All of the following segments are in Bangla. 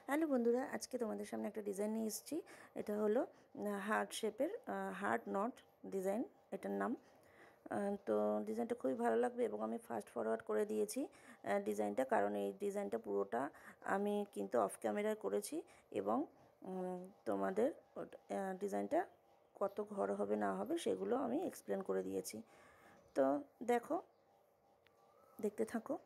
হ্যালো বন্ধুরা, আজকে তোমাদের সামনে একটা ডিজাইন নিয়ে এসেছি। এটা হলো হার্ট শেপের হার্ট নট ডিজাইন, এটার নাম। তো ডিজাইনটা খুবই ভালো লাগবে এবং আমি ফাস্ট ফরওয়ার্ড করে দিয়েছি ডিজাইনটা, কারণ এই ডিজাইনটা পুরোটা আমি কিন্তু অফ ক্যামেরায় করেছি এবং তোমাদের ডিজাইনটা কত ঘর হবে না হবে সেগুলো আমি এক্সপ্লেন করে দিয়েছি। তো দেখো, দেখতে থাকো।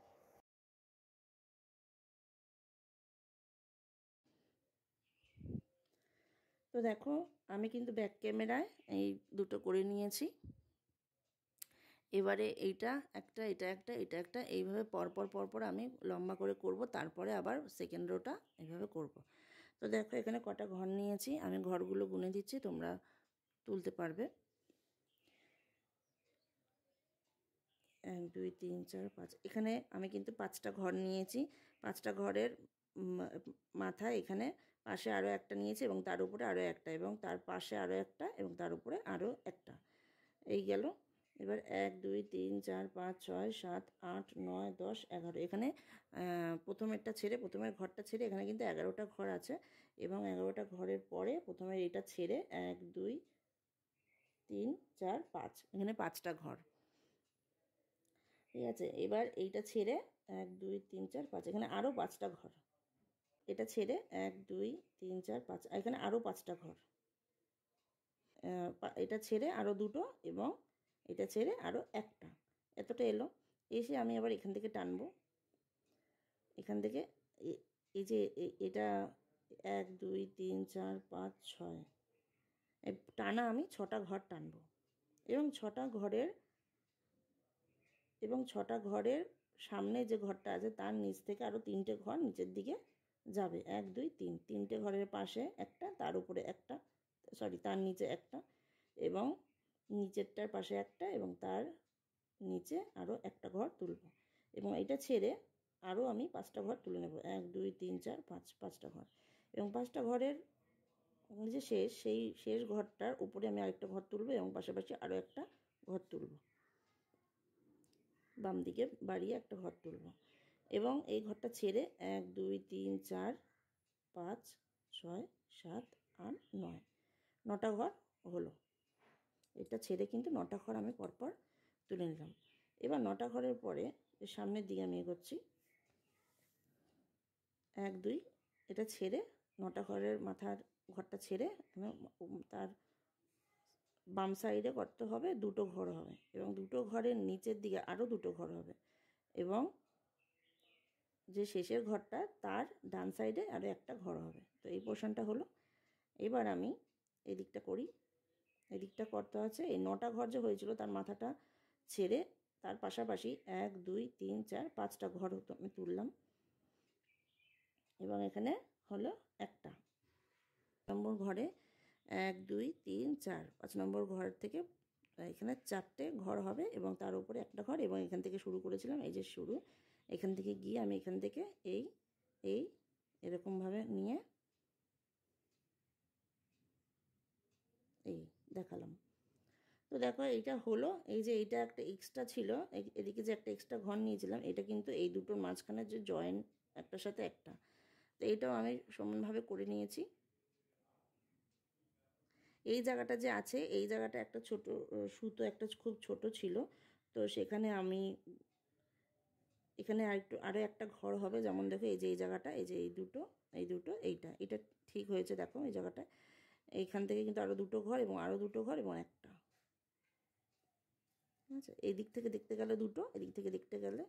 তো দেখো, আমি কিন্তু ব্যাক ক্যামেরায় এই দুটো করে নিয়েছি। এবারে এইটা একটা, এটা একটা, এটা একটা, এইভাবে পরপর পরপর আমি লম্বা করে করব, তারপরে আবার সেকেন্ড রোটা এইভাবে করব। তো দেখো এখানে কটা ঘর নিয়েছি, আমি ঘরগুলো গুনে দিচ্ছি, তোমরা তুলতে পারবে। 1 2 3 4 5, এখানে আমি কিন্তু 5টা ঘর নিয়েছি। 5টা ঘরের মাথায় এখানে পাশে আরও একটা নিয়েছি এবং তার উপরে আরও একটা, এবং তার পাশে আরও একটা, এবং তার উপরে আরও একটা। এই গেল। এবার 1 2 3 4 5 6 7 8 9 10 11, এখানে প্রথমেরটা ছেড়ে, প্রথমের ঘরটা ছেড়ে এখানে কিন্তু 11টা ঘর আছে, এবং 11টা ঘরের পরে প্রথমে এটা ছেড়ে 1 2 3 4 5, এখানে 5টা ঘর। ঠিক আছে, এবার এইটা ছেড়ে 1 2 3 4 5, এখানে আরও 5টা ঘর। এটা ছেড়ে 1 2 3 4 5, এখানে আরও 5টা ঘর। এটা ছেড়ে আরও দুটো, এবং এটা ছেড়ে আরও একটা। এতটা এলো। এসে আমি আবার এখান থেকে টানবো, এখান থেকে এই যে এটা 1 2 3 4 5 6, টানা আমি 6টা ঘর টানবো, এবং 6টা ঘরের সামনে যে ঘরটা আছে তার নিচ থেকে আরও 3টে ঘর নিচের দিকে যাবে। 1 2 3, 3টে ঘরের পাশে একটা, তার উপরে একটা, তার নিচে একটা, এবং নিচেরটার পাশে একটা, এবং তার নিচে আরও একটা ঘর তুলব, এবং এটা ছেড়ে আরও আমি 5টা ঘর তুলে নেব। 1 2 3 4 5, 5টা ঘর, এবং 5টা ঘরের যে সেই শেষ ঘরটার উপরে আমি আরেকটা ঘর তুলব, এবং পাশাপাশি আরও একটা ঘর তুলব, বাম দিকে বাড়িয়ে একটা ঘর তুলব, এবং এই ঘরটা ছেড়ে 1 2 3 4 5 6 7 8 9, 9টা ঘর হলো। এটা ছেড়ে কিন্তু 9টা ঘর আমি পরপর তুলে নিলাম। এবার 9টা ঘরের পরে সামনের দিকে আমি এগোচ্ছি। 1 2, এটা ছেড়ে 9টা ঘরের মাথার ঘরটা ছেড়ে তার বাম সাইডে করতে হবে, দুটো ঘর হবে, এবং দুটো ঘরের নিচের দিকে আরও দুটো ঘর হবে, এবং যে শেষের ঘরটা তার ডান সাইডে আরও একটা ঘর হবে। তো এই পোর্শনটা হলো। এবার আমি এদিকটা করি। এদিকটা করতে আছে, এই 9টা ঘর যে হয়েছিল তার মাথাটা ছেড়ে তার পাশাপাশি 1 2 3 4 5টা ঘর আমি তুললাম, এবং এখানে হলো একটা নম্বর ঘরে 1 2 3 4, 5 নম্বর ঘর থেকে এখানে 4টে ঘর হবে, এবং তার উপরে একটা ঘর, এবং এখান থেকে শুরু করেছিলাম, এই যে শুরু, এখান থেকে গিয়ে আমি এখান থেকে এই এরকমভাবে নিয়ে এই দেখালাম। তো দেখো এইটা হলো। এই যে এইটা একটা এক্সট্রা ছিল, এদিকে যে একটা এক্সট্রা ঘর নিয়েছিলাম, এটা কিন্তু এই দুটোর মাঝখানে যে জয়েন একটার সাথে একটা, তো এইটাও আমি সমানভাবে করে নিয়েছি। এই জায়গাটা যে আছে, এই জায়গাটা একটা ছোট সুতো একটা খুব ছোট ছিল, তো সেখানে আমি এখানে আরও একটা ঘর হবে, যেমন দেখো এই যে এই জায়গাটা, এই যে এই দুটো এটা ঠিক হয়েছে। দেখো এই জায়গাটা, এইখান থেকে কিন্তু আরও দুটো ঘর, এবং আরও দুটো ঘর, এবং একটা। আচ্ছা, এই দিক থেকে দেখতে গেলে দুটো, এদিক থেকে দেখতে গেলে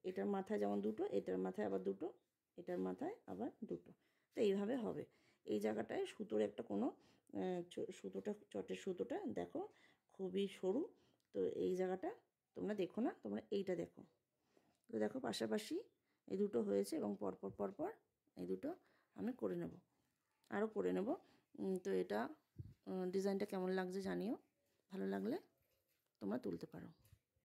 এটার মাথায় যেমন দুটো, এটার মাথায় আবার দুটো, এটার মাথায় আবার দুটো, তো এইভাবে হবে। এই জায়গাটায় সুতোর একটা কোনো সুতোটা, চটের সুতোটা দেখো খুবই সরু, তো এই জায়গাটা তোমরা দেখো না, তোমরা এইটা দেখো। তো দেখো পাশাপাশি এই দুটো হয়েছে, এবং পরপর পরপর এই দুটো আমি করে নেব, আরও করে নেব। তো এটা ডিজাইনটা কেমন লাগছে জানিও, ভালো লাগলে তোমরা তুলতে পারো।